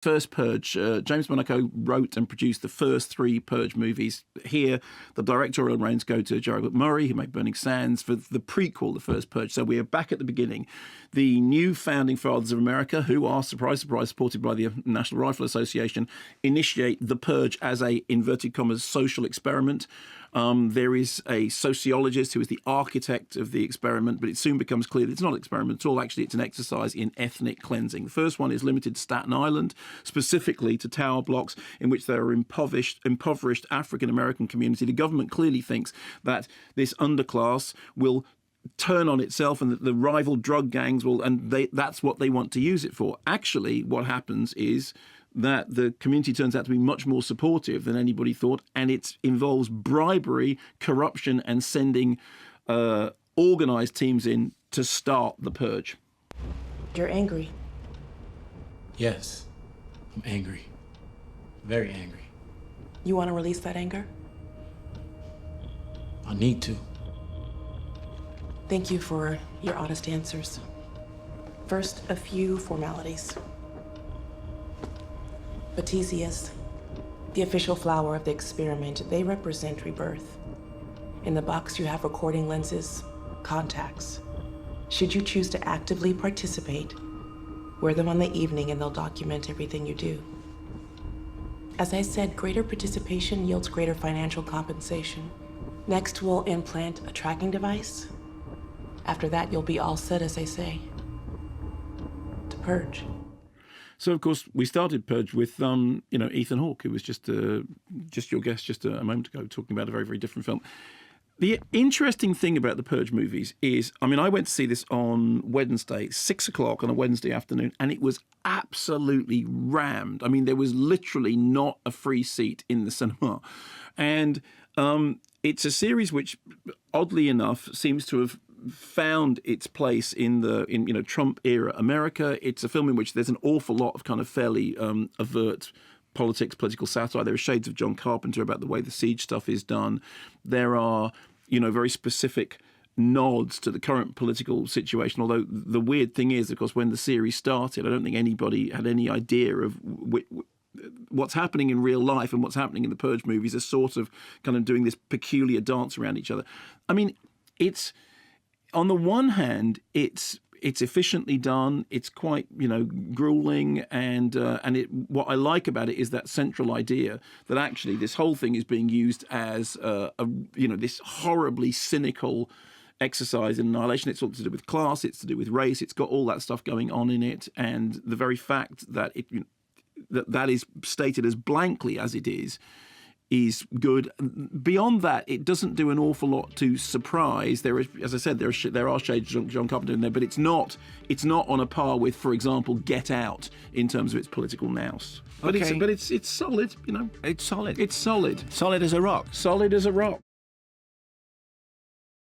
First Purge. James Monaco wrote and produced the first 3 Purge movies. Here, the directorial reins go to Gerald McMurray, who made Burning Sands, for the prequel, The First Purge. So we are back at the beginning. The new founding fathers of America, who are, surprise, surprise, supported by the National Rifle Association, initiate the Purge as a, inverted commas, social experiment. There is a sociologist who is the architect of the experiment, but it soon becomes clear that it's not an experiment at all. Actually, it's an exercise in ethnic cleansing. The first one is limited to Staten Island, specifically to tower blocks in which there are impoverished African-American community. The government clearly thinks that this underclass will turn on itself and that the rival drug gangs will, and that's what they want to use it for. Actually, what happens is that the community turns out to be much more supportive than anybody thought, and it involves bribery, corruption, and sending organised teams in to start the purge. You're angry. Yes, I'm angry. Very angry. You want to release that anger? I need to. Thank you for your honest answers. First, a few formalities. Batesias, the official flower of the experiment, they represent rebirth. In the box you have recording lenses, contacts. Should you choose to actively participate, wear them on the evening and they'll document everything you do. As I said, greater participation yields greater financial compensation. Next, we'll implant a tracking device. After that, you'll be all set, as they say, to purge. So, of course, we started Purge with, Ethan Hawke, who was just your guest just a moment ago, talking about a very, very different film. The interesting thing about the Purge movies is, I went to see this on Wednesday, 6:00 on a Wednesday afternoon, and it was absolutely rammed. There was literally not a free seat in the cinema. And it's a series which, oddly enough, seems to have found its place in Trump era America. It's a film in which there's an awful lot of kind of fairly overt politics, political satire. There are shades of John Carpenter about the way the siege stuff is done. There are, very specific nods to the current political situation. Although the weird thing is, of course, when the series started, I don't think anybody had any idea of what's happening in real life and what's happening in the Purge movies are sort of kind of doing this peculiar dance around each other. It's, on the one hand, it's efficiently done. It's quite, grueling, and what I like about it is that central idea that actually this whole thing is being used as this horribly cynical exercise in annihilation. It's all to do with class. It's to do with race. It's got all that stuff going on in it, and the very fact that that is stated as blankly as it is good. Beyond that, it doesn't do an awful lot to surprise. There is, as I said, there are shades of John Carpenter in there, but it's not on a par with, for example, Get Out in terms of its political nous. But Okay. it's solid, It's solid. It's solid. Solid as a rock. Solid as a rock.